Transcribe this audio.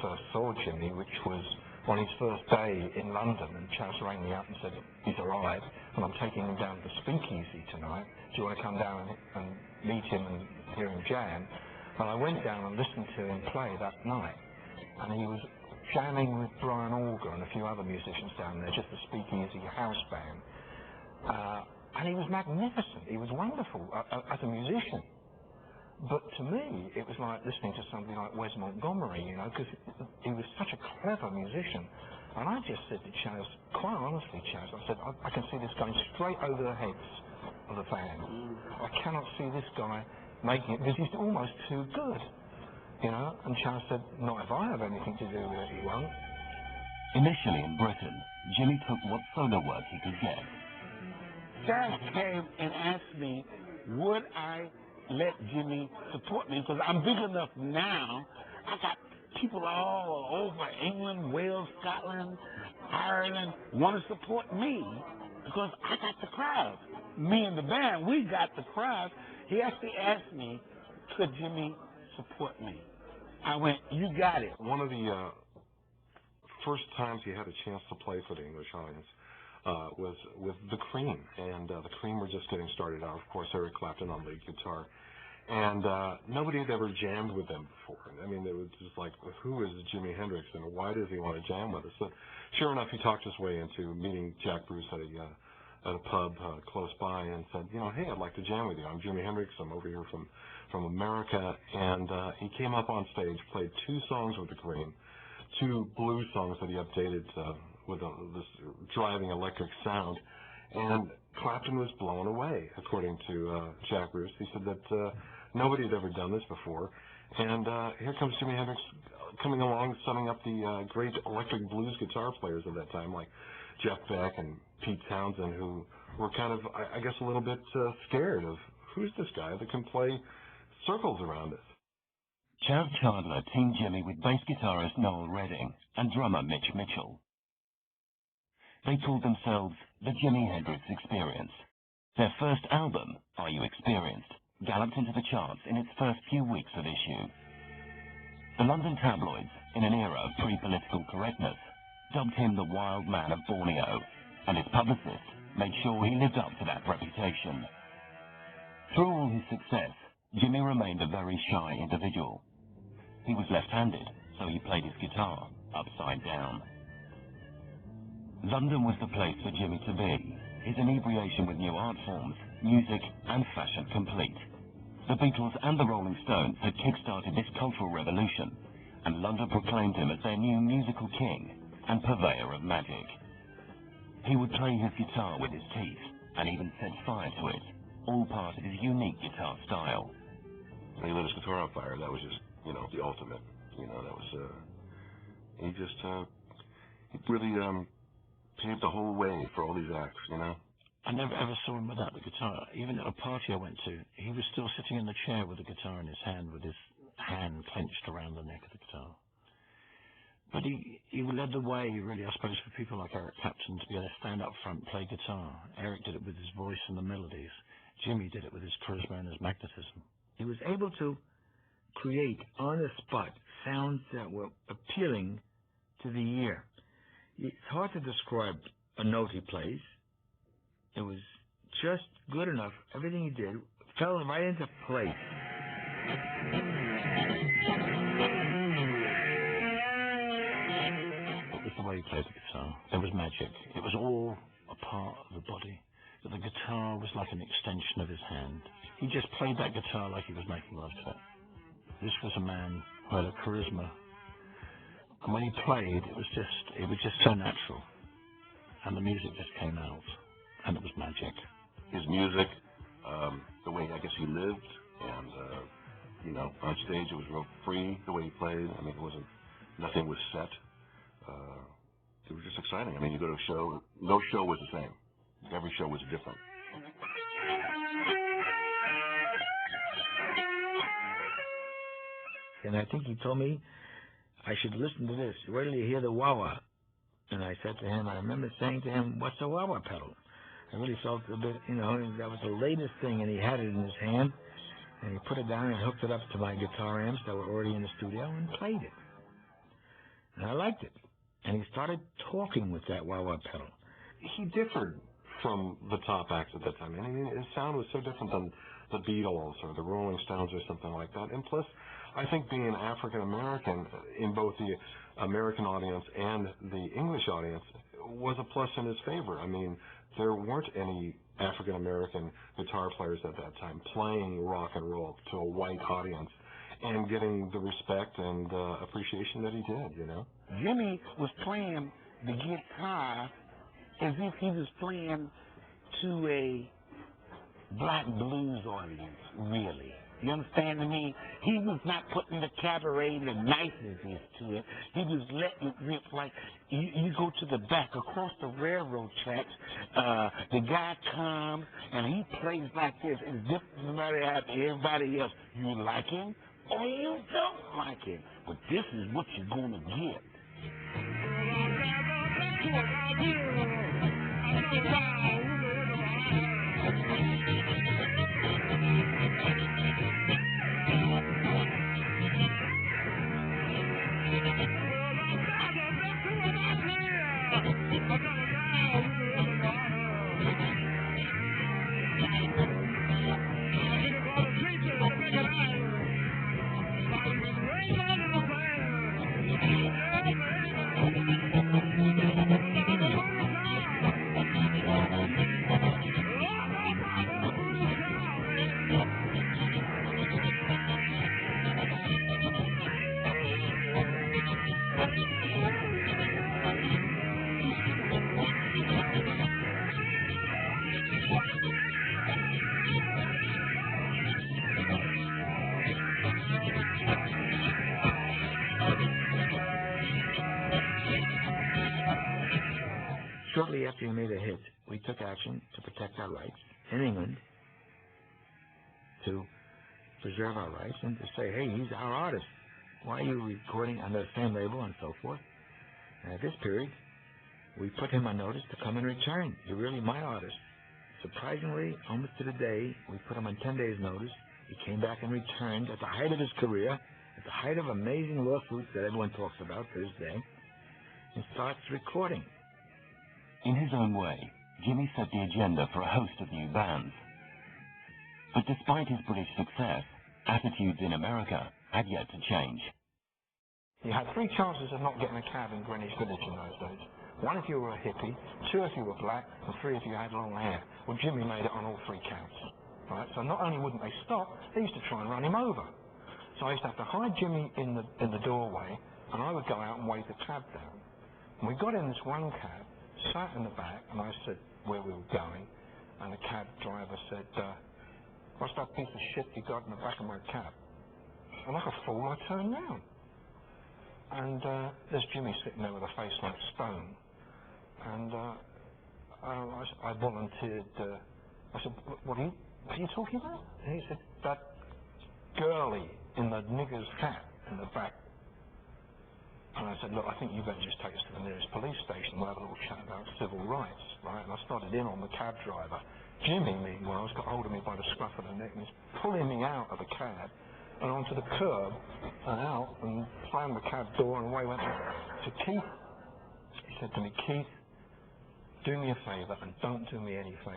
first saw Jimmy, which was on his first day in London, and Chas rang me up and said, he's arrived, and I'm taking him down to the Speakeasy tonight. Do you want to come down and meet him and hear him jam? And I went down and listened to him play that night, and he was jamming with Brian Auger and a few other musicians down there, just a Speakeasy house band. And he was magnificent. He was wonderful as a musician. But to me, it was like listening to somebody like Wes Montgomery, you know, because he was such a clever musician. And I just said to Chas, quite honestly, Chas, I said, I can see this going straight over the heads of the fans. I cannot see this guy making it, because he's almost too good, you know. And Chas said, not if I have anything to do with it, he won't. Initially in Britain, Jimmy took what solo work he could get. Chas came and asked me, would I let Jimmy support me, because I'm big enough now. I got people all over England, Wales, Scotland, Ireland want to support me because I got the crowd. Me and the band, we got the crowd. He actually asked me, could Jimmy support me? I went, you got it. One of the first times he had a chance to play for the English audience was with the Cream, and the Cream were just getting started out. Of course, Eric Clapton on lead guitar, and nobody had ever jammed with them before. I mean, it was just like, who is Jimi Hendrix, and why does he want to jam with us? But sure enough, he talked his way into meeting Jack Bruce at a pub close by, and said, you know, hey, I'd like to jam with you. I'm Jimi Hendrix. I'm over here from America, and he came up on stage, played 2 songs with the Cream, 2 blues songs that he updated with this driving electric sound, and Clapton was blown away, according to Jack Bruce. He said that nobody had ever done this before, and here comes Jimi Hendrix coming along, summing up the great electric blues guitar players of that time, like Jeff Beck and Pete Townsend, who were kind of, I guess, a little bit scared of, who's this guy that can play circles around us? Chas Chandler teamed Jimmy with bass guitarist Noel Redding and drummer Mitch Mitchell. They called themselves the Jimi Hendrix Experience. Their first album, Are You Experienced?, galloped into the charts in its first few weeks of issue. The London tabloids, in an era of pre-political correctness, dubbed him the Wild Man of Borneo, and his publicist made sure he lived up to that reputation. Through all his success, Jimmy remained a very shy individual. He was left-handed, so he played his guitar upside down. London was the place for Jimmy to be, his inebriation with new art forms, music and fashion complete. The Beatles and the Rolling Stones had kick-started this cultural revolution, and London proclaimed him as their new musical king and purveyor of magic. He would play his guitar with his teeth, and even set fire to it, all part of his unique guitar style. When he lit his guitar on fire, that was just, you know, the ultimate. You know, that was, he just, he really, paved the whole way for all these acts, you know? I never ever saw him without the guitar. Even at a party I went to, he was still sitting in the chair with the guitar in his hand, with his hand clenched around the neck of the guitar. But he led the way, really, I suppose, for people like Eric Clapton to be able to stand up front, play guitar. Eric did it with his voice and the melodies. Jimmy did it with his charisma and his magnetism. He was able to create, on the spot, sounds that were appealing to the ear. It's hard to describe a note he plays. It was just good enough. Everything he did fell right into place. It was the way he played the guitar. There was magic. It was all a part of the body. But the guitar was like an extension of his hand. He just played that guitar like he was making love to it. This was a man who had a charisma. And when he played, it was just so natural. And the music just came out. And it was magic. His music, the way I guess he lived, and, you know, on stage it was real free, the way he played. I mean, nothing was set. It was just exciting. I mean, you go to a show, no show was the same. Every show was different. And I think he told me I should listen to this. Wait till you hear the wah-wah. And I said to him, I remember saying to him, what's a wah-wah pedal? I really felt a bit, you know, that was the latest thing, and he had it in his hand, and he put it down and hooked it up to my guitar amps that were already in the studio and played it. And I liked it. And he started talking with that wah-wah pedal. He differed from the top acts at that time. And his sound was so different than the Beatles or the Rolling Stones or something like that. And plus, I think being African American in both the American audience and the English audience was a plus in his favor. I mean, there weren't any African American guitar players at that time playing rock and roll to a white audience and getting the respect and appreciation that he did, you know? Jimmy was playing the guitar as if he was playing to a black blues audience, really. You understand me? He was not putting the cabaret and the niceties to it. He was letting it rip like you go to the back across the railroad tracks. The guy comes and he plays like this. It's different from everybody else. You like him or you don't like him. But this is what you're going to get. Shortly after he made a hit, we took action to protect our rights in England, to preserve our rights, and to say, hey, he's our artist. Why are you recording under the same label and so forth? And at this period, we put him on notice to come and return. You're really my artist. Surprisingly, almost to the day, we put him on 10 days' notice. He came back and returned at the height of his career, at the height of amazing lawsuits that everyone talks about to this day, and starts recording. In his own way, Jimmy set the agenda for a host of new bands. But despite his British success, attitudes in America had yet to change. You had 3 chances of not getting a cab in Greenwich Village in those days. 1 if you were a hippie, 2 if you were black, and 3 if you had long hair. Well, Jimmy made it on all 3 counts. Right? So not only wouldn't they stop, they used to try and run him over. So I used to have to hide Jimmy in the doorway, and I would go out and wave the cab down. And we got in this one cab, sat in the back, and I said where we were going, and the cab driver said, what's that piece of shit you got in the back of my cab? And like a fool, I turned round. And there's Jimmy sitting there with a face like stone. And I volunteered, I said, what are you talking about? And he said, that girlie in the nigger's hat in the back. And I said, look, I think you better just take us to the nearest police station. We'll have a little chat about civil rights, right? And I started in on the cab driver. Jimmy, meanwhile, has got hold of me by the scruff of the neck and he's pulling me out of the cab and onto the curb and out and slammed the cab door, and away went to Keith. He said to me, Keith, do me a favour and don't do me any favour.